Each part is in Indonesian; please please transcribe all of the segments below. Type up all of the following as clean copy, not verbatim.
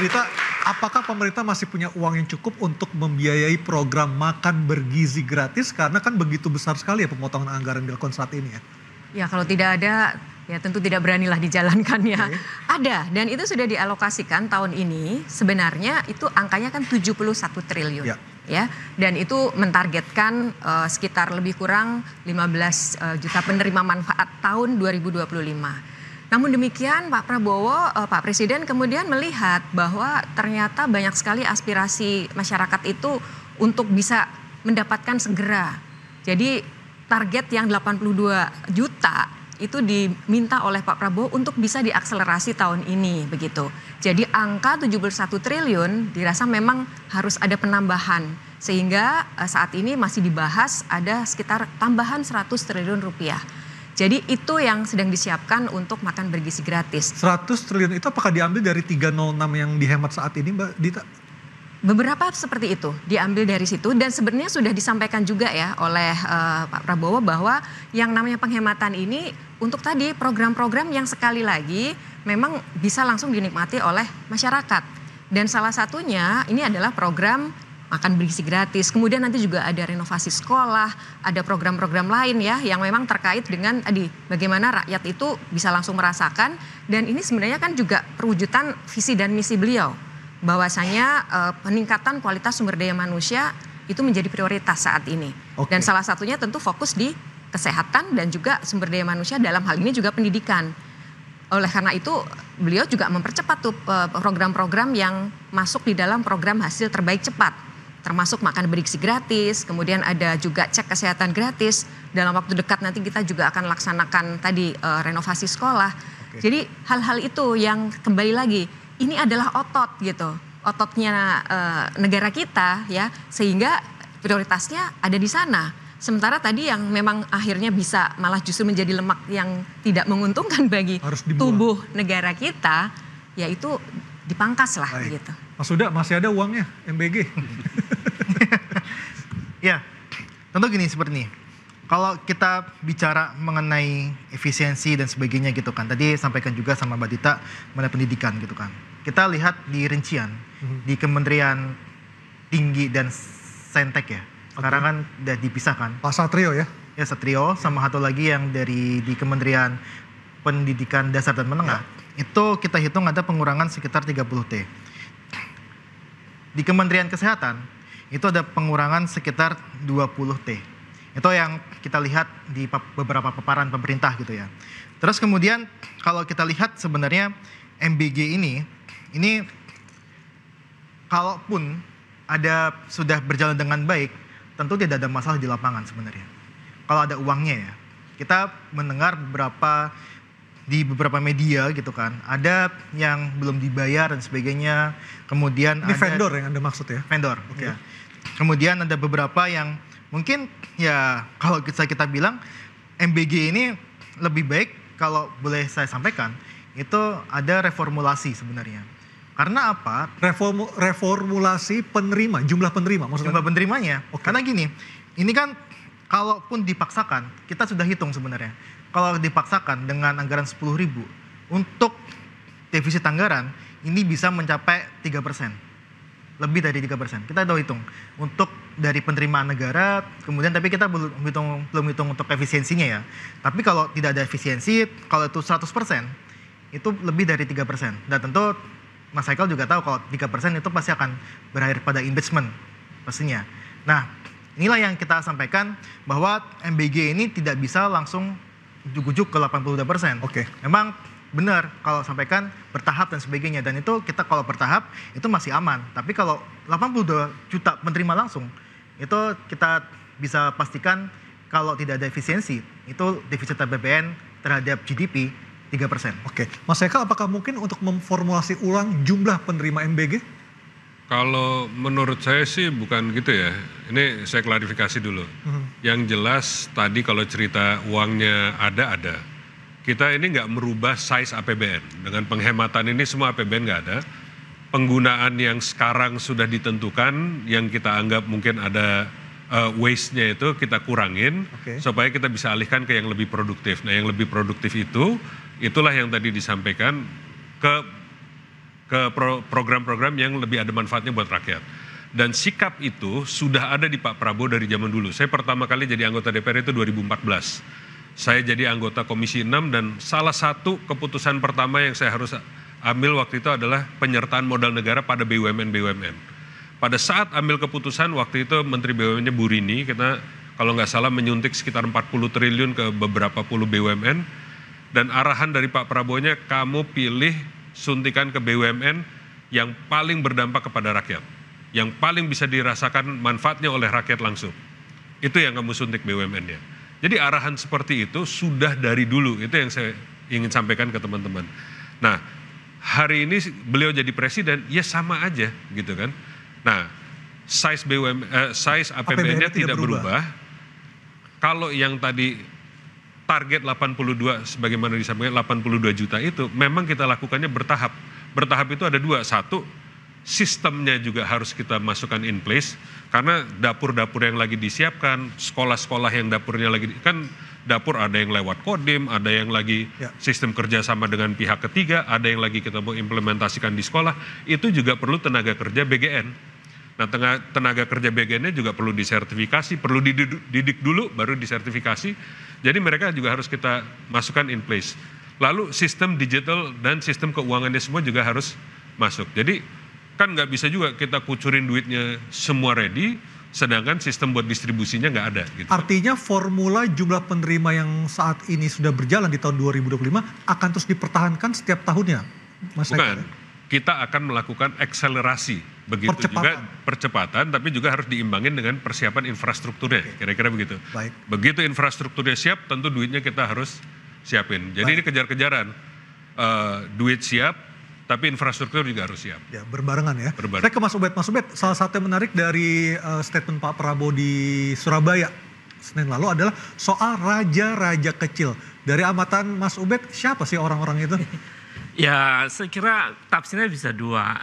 Dita, apakah pemerintah masih punya uang yang cukup untuk membiayai program makan bergizi gratis? Karena kan begitu besar sekali ya pemotongan anggaran dilakukan saat ini ya. Ya kalau tidak ada, ya tentu tidak beranilah dijalankan ya. Oke. Ada, dan itu sudah dialokasikan tahun ini, sebenarnya itu angkanya kan 71 triliun. Ya, dan itu mentargetkan sekitar lebih kurang 15 juta penerima manfaat tahun 2025. Namun demikian Pak Prabowo, Pak Presiden kemudian melihat bahwa ternyata banyak sekali aspirasi masyarakat itu untuk bisa mendapatkan segera. Jadi target yang 82 juta itu diminta oleh Pak Prabowo untuk bisa diakselerasi tahun ini begitu. Jadi angka 71 triliun dirasa memang harus ada penambahan. Sehingga saat ini masih dibahas ada sekitar tambahan 100 triliun rupiah. Jadi itu yang sedang disiapkan untuk makan bergizi gratis. 100 triliun itu apakah diambil dari 306 yang dihemat saat ini Mbak Dita? Beberapa seperti itu diambil dari situ dan sebenarnya sudah disampaikan juga ya oleh Pak Prabowo bahwa yang namanya penghematan ini untuk tadi program-program yang sekali lagi memang bisa langsung dinikmati oleh masyarakat. Dan salah satunya ini adalah program makan bergizi gratis. Kemudian nanti juga ada renovasi sekolah, ada program-program lain ya yang memang terkait dengan tadi bagaimana rakyat itu bisa langsung merasakan. Dan ini sebenarnya kan juga perwujudan visi dan misi beliau. Bahwasanya peningkatan kualitas sumber daya manusia itu menjadi prioritas saat ini. Oke. Dan salah satunya tentu fokus di kesehatan dan juga sumber daya manusia dalam hal ini juga pendidikan. Oleh karena itu beliau juga mempercepat tuh program-program yang masuk di dalam program hasil terbaik cepat. Termasuk makan bergizi gratis, kemudian ada juga cek kesehatan gratis. Dalam waktu dekat nanti kita juga akan laksanakan tadi renovasi sekolah. Oke. Jadi hal-hal itu yang kembali lagi ini adalah otot gitu, ototnya negara kita ya, sehingga prioritasnya ada di sana. Sementara tadi yang memang akhirnya bisa malah justru menjadi lemak yang tidak menguntungkan bagi tubuh negara kita, yaitu dipangkas lah gitu. Mas Huda, masih ada uangnya MBG? Ya, tentu gini seperti ini. Kalau kita bicara mengenai efisiensi dan sebagainya gitu kan, tadi sampaikan juga sama Mbak Dita mengenai pendidikan gitu kan. Kita lihat di rincian di Kementerian Tinggi dan Saintek ya. Sekarang kan udah dipisahkan. Pak Satrio ya? Ya Satrio sama satu lagi yang di Kementerian Pendidikan Dasar dan Menengah. Itu kita hitung ada pengurangan sekitar 30 T. Di Kementerian Kesehatan itu ada pengurangan sekitar 20 T. Itu yang kita lihat di beberapa paparan pemerintah gitu ya. Terus kemudian kalau kita lihat sebenarnya MBG ini kalaupun sudah berjalan dengan baik, tentu tidak ada masalah di lapangan sebenarnya. Kalau ada uangnya ya. Kita mendengar di beberapa media gitu kan, ada yang belum dibayar dan sebagainya. Kemudian ini vendor yang Anda maksud ya? Vendor, Oke. ya. Kemudian ada beberapa yang mungkin ya kalau kita bilang MBG ini lebih baik kalau boleh saya sampaikan itu ada reformulasi sebenarnya. Karena apa? Reformulasi penerima, jumlah penerima maksudnya? Jumlah penerimanya. Oke. Karena gini, ini kan kalaupun dipaksakan, kita sudah hitung sebenarnya. Kalau dipaksakan dengan anggaran 10.000 untuk defisit anggaran ini bisa mencapai 3%. Lebih dari 3%. Kita udah hitung untuk dari penerimaan negara, kemudian tapi kita belum hitung untuk efisiensinya ya. Tapi kalau tidak ada efisiensi, kalau itu 100%, itu lebih dari 3%. Dan tentu Mas Haikal juga tahu kalau 3% itu pasti akan berakhir pada impeachment pastinya. Nah, inilah yang kita sampaikan bahwa MBG ini tidak bisa langsung ujuk-ujuk ke 82%. Oke. Memang benar kalau sampaikan bertahap dan sebagainya, dan itu kita kalau bertahap itu masih aman. Tapi kalau 82 juta penerima langsung itu kita bisa pastikan kalau tidak ada efisiensi itu defisit APBN terhadap GDP 3%. Oke, Mas Haikal apakah mungkin untuk memformulasi ulang jumlah penerima MBG? Kalau menurut saya sih bukan gitu ya. Ini saya klarifikasi dulu. Yang jelas tadi kalau cerita uangnya ada. Kita ini nggak merubah size APBN. Dengan penghematan ini semua APBN nggak ada. Penggunaan yang sekarang sudah ditentukan, yang kita anggap mungkin ada waste-nya itu kita kurangin, supaya kita bisa alihkan ke yang lebih produktif. Nah yang lebih produktif itulah yang tadi disampaikan ke ke program-program yang lebih ada manfaatnya buat rakyat. Dan sikap itu sudah ada di Pak Prabowo dari zaman dulu. Saya pertama kali jadi anggota DPR itu 2014. Saya jadi anggota Komisi 6 dan salah satu keputusan pertama yang saya harus ambil waktu itu adalah penyertaan modal negara pada BUMN-BUMN. Pada saat ambil keputusan waktu itu Menteri BUMN-nya Bu Rini, kita kalau nggak salah menyuntik sekitar 40 triliun ke beberapa puluh BUMN. Dan arahan dari Pak Prabowo-nya, kamu pilih suntikan ke BUMN yang paling berdampak kepada rakyat, yang paling bisa dirasakan manfaatnya oleh rakyat langsung. Itu yang kamu suntik BUMN-nya. Jadi arahan seperti itu sudah dari dulu, itu yang saya ingin sampaikan ke teman-teman. Nah, hari ini beliau jadi presiden, ya sama aja gitu kan. Nah, size APBN-nya tidak berubah. Kalau yang tadi target 82 sebagaimana disampaikan 82 juta itu memang kita lakukannya bertahap. Bertahap itu ada dua. Satu, sistemnya juga harus kita masukkan in place karena dapur-dapur yang lagi disiapkan, sekolah-sekolah yang dapurnya lagi kan dapur ada yang lewat Kodim, ada yang lagi sistem kerjasama dengan pihak ketiga, ada yang lagi kita mau implementasikan di sekolah, itu juga perlu tenaga kerja BGN. Nah, tenaga kerja BGN-nya juga perlu disertifikasi, perlu dididik dulu baru disertifikasi. Jadi mereka juga harus kita masukkan in place. Lalu sistem digital dan sistem keuangannya semua juga harus masuk. Jadi kan nggak bisa juga kita kucurin duitnya semua ready, sedangkan sistem buat distribusinya nggak ada. Gitu. Artinya formula jumlah penerima yang saat ini sudah berjalan di tahun 2025 akan terus dipertahankan setiap tahunnya, Mas Eka? Bukan, kita akan melakukan akselerasi. Begitu juga percepatan, tapi juga harus diimbangin dengan persiapan infrastrukturnya, kira-kira begitu. Baik. Begitu infrastrukturnya siap, tentu duitnya kita harus siapin. Jadi ini kejar-kejaran, duit siap, tapi infrastruktur juga harus siap. Ya, berbarengan ya. Berbarengan. Saya ke Mas Ubed. Mas Ubed, salah satu yang menarik dari statement Pak Prabowo di Surabaya Senin lalu adalah soal raja-raja kecil. Dari amatan Mas Ubed, siapa sih orang-orang itu? Ya, saya kira tafsirnya bisa dua.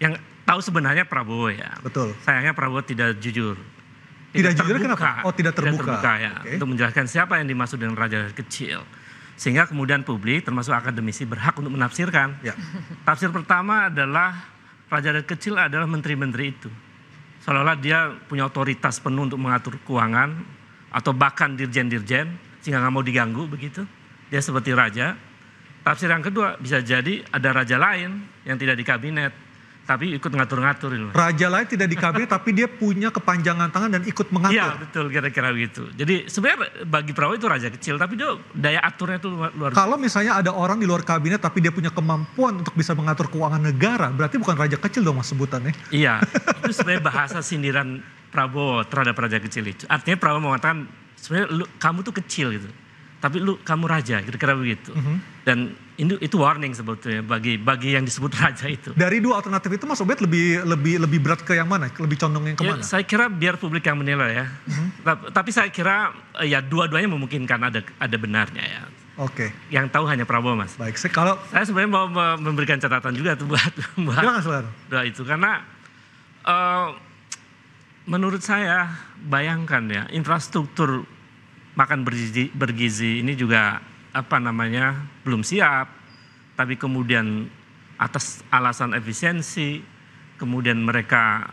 Yang tahu sebenarnya Prabowo ya. Betul. Sayangnya Prabowo tidak jujur. Tidak jujur kenapa? Oh, tidak terbuka. Ya. Okay. Untuk menjelaskan siapa yang dimaksud dengan raja kecil. Sehingga kemudian publik termasuk akademisi berhak untuk menafsirkan. Ya. Tafsir pertama adalah raja kecil adalah menteri-menteri itu. Seolah-olah dia punya otoritas penuh untuk mengatur keuangan atau bahkan dirjen-dirjen sehingga nggak mau diganggu begitu. Dia seperti raja. Tafsir yang kedua bisa jadi ada raja lain yang tidak di kabinet tapi ikut ngatur-ngatur. Raja lain tidak di kabinet tapi dia punya kepanjangan tangan dan ikut mengatur. Iya betul, kira-kira begitu. Jadi sebenarnya bagi Prabowo itu raja kecil tapi dia daya aturnya itu luar biasa. Kalau misalnya ada orang di luar kabinet tapi dia punya kemampuan untuk bisa mengatur keuangan negara, berarti bukan raja kecil dong Mas sebutannya. Iya, itu sebenarnya bahasa sindiran Prabowo terhadap raja kecil itu. Artinya Prabowo mengatakan sebenarnya kamu tuh kecil gitu. Tapi kamu raja, kira-kira begitu. Dan itu warning sebetulnya bagi yang disebut raja itu. Dari dua alternatif itu Mas Ubed lebih berat ke yang mana? Lebih condong yang kemana? Ya, saya kira biar publik yang menilai ya. Tapi saya kira ya dua-duanya memungkinkan ada benarnya ya. Oke. Yang tahu hanya Prabowo Mas. Baik, saya sebenarnya mau memberikan catatan juga tuh buat doa itu karena menurut saya bayangkan ya infrastruktur makan bergizi ini juga belum siap, tapi kemudian atas alasan efisiensi, kemudian mereka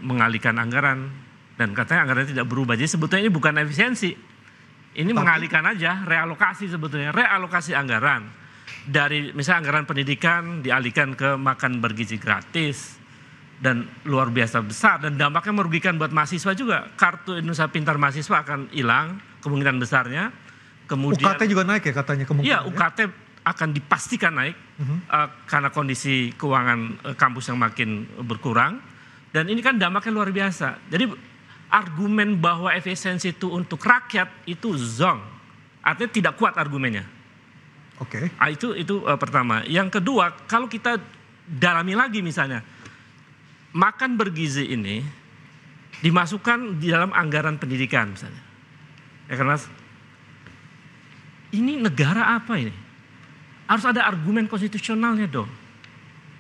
mengalihkan anggaran dan katanya anggarannya tidak berubah. Jadi sebetulnya ini bukan efisiensi, ini mengalihkan aja, realokasi sebetulnya, realokasi anggaran dari misalnya anggaran pendidikan dialihkan ke makan bergizi gratis dan luar biasa besar dan dampaknya merugikan buat mahasiswa juga. Kartu Indonesia Pintar mahasiswa akan hilang kemungkinan besarnya. Kemudian UKT juga naik ya katanya kemungkinan. Iya, UKT akan dipastikan naik karena kondisi keuangan kampus yang makin berkurang dan ini kan dampaknya luar biasa. Jadi argumen bahwa efisiensi itu untuk rakyat itu zong. Artinya tidak kuat argumennya. Oke. Itu pertama. Yang kedua, kalau kita dalami lagi misalnya makan bergizi ini dimasukkan di dalam anggaran pendidikan misalnya. Ya karena ini negara apa ini? Harus ada argumen konstitusionalnya dong.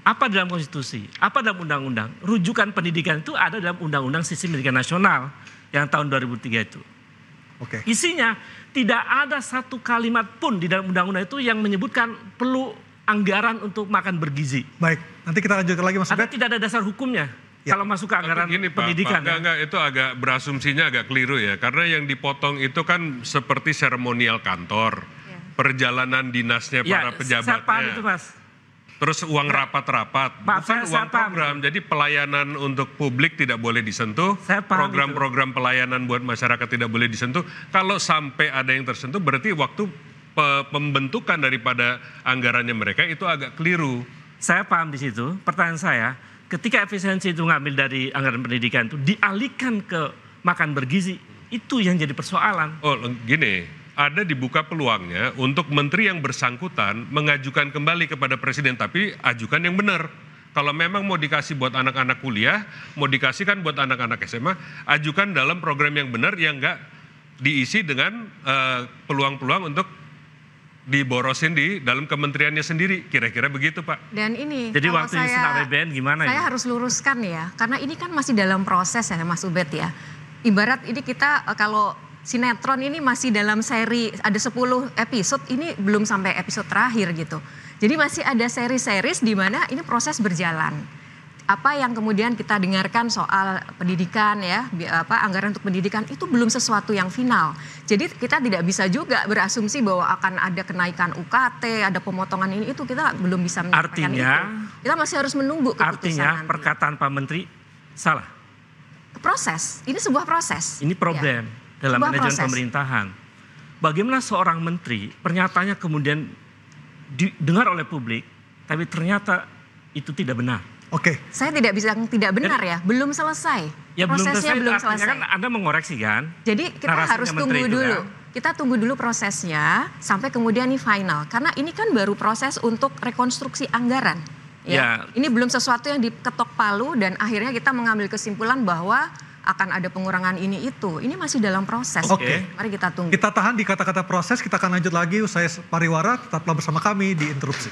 Apa dalam konstitusi? Apa dalam undang-undang? Rujukan pendidikan itu ada dalam undang-undang sistem pendidikan nasional yang tahun 2003 itu. Oke. Isinya tidak ada satu kalimat pun di dalam undang-undang itu yang menyebutkan perlu anggaran untuk makan bergizi. Baik, nanti kita lanjutkan lagi Mas Ada Ubed. tidak ada dasar hukumnya kalau masuk ke anggaran Gini, Pak, pendidikan. enggak, itu agak berasumsinya agak keliru ya. Karena yang dipotong itu kan seperti seremonial kantor, perjalanan dinasnya para pejabatnya. Saya paham itu, Mas. Terus uang rapat-rapat, Maaf, bukan saya uang paham. program. Jadi pelayanan untuk publik tidak boleh disentuh, Saya paham program-program pelayanan buat masyarakat tidak boleh disentuh. Kalau sampai ada yang tersentuh, berarti waktu pembentukan daripada anggarannya mereka itu agak keliru. Saya paham di situ. Pertanyaan saya, ketika efisiensi itu ngambil dari anggaran pendidikan itu dialihkan ke makan bergizi, itu yang jadi persoalan. Oh, gini. Ada dibuka peluangnya untuk menteri yang bersangkutan mengajukan kembali kepada presiden, tapi ajukan yang benar. Kalau memang mau dikasih buat anak-anak kuliah, mau dikasihkan buat anak-anak SMA, ajukan dalam program yang benar yang enggak diisi dengan peluang-peluang untuk diborosin di dalam kementeriannya sendiri. Kira-kira begitu, Pak. Dan ini, Jadi kalau waktu isi APBN gimana saya ya? harus luruskan ya, karena ini kan masih dalam proses ya Mas Ubed ya. Ibarat ini kita kalau sinetron ini masih dalam seri, ada 10 episode, ini belum sampai episode terakhir gitu. Jadi masih ada seri-series di mana ini proses berjalan. Apa yang kemudian kita dengarkan soal pendidikan ya, anggaran untuk pendidikan itu belum sesuatu yang final. Jadi kita tidak bisa juga berasumsi bahwa akan ada kenaikan UKT, ada pemotongan ini, itu kita belum bisa menyampaikan itu. Kita masih harus menunggu keputusan Artinya nanti. perkataan Pak Menteri salah. Proses, ini sebuah proses. Ini problem dalam Sebuah manajemen proses. pemerintahan. Bagaimana seorang menteri pernyataannya kemudian didengar oleh publik, tapi ternyata itu tidak benar. Oke. Saya tidak bisa tidak benar ya, belum selesai. Ya Prosesnya belum artinya selesai. kan Anda mengoreksi kan? Jadi kita narasinya harus menteri tunggu itu dulu. kan? Kita tunggu dulu prosesnya sampai kemudian ini final. Karena ini kan baru proses untuk rekonstruksi anggaran. Ya. Ini belum sesuatu yang diketok palu dan akhirnya kita mengambil kesimpulan bahwa akan ada pengurangan ini itu. Ini masih dalam proses. Oke. Mari kita tunggu. Kita tahan di kata-kata proses, kita akan lanjut lagi usai pariwara, tetaplah bersama kami di Interupsi.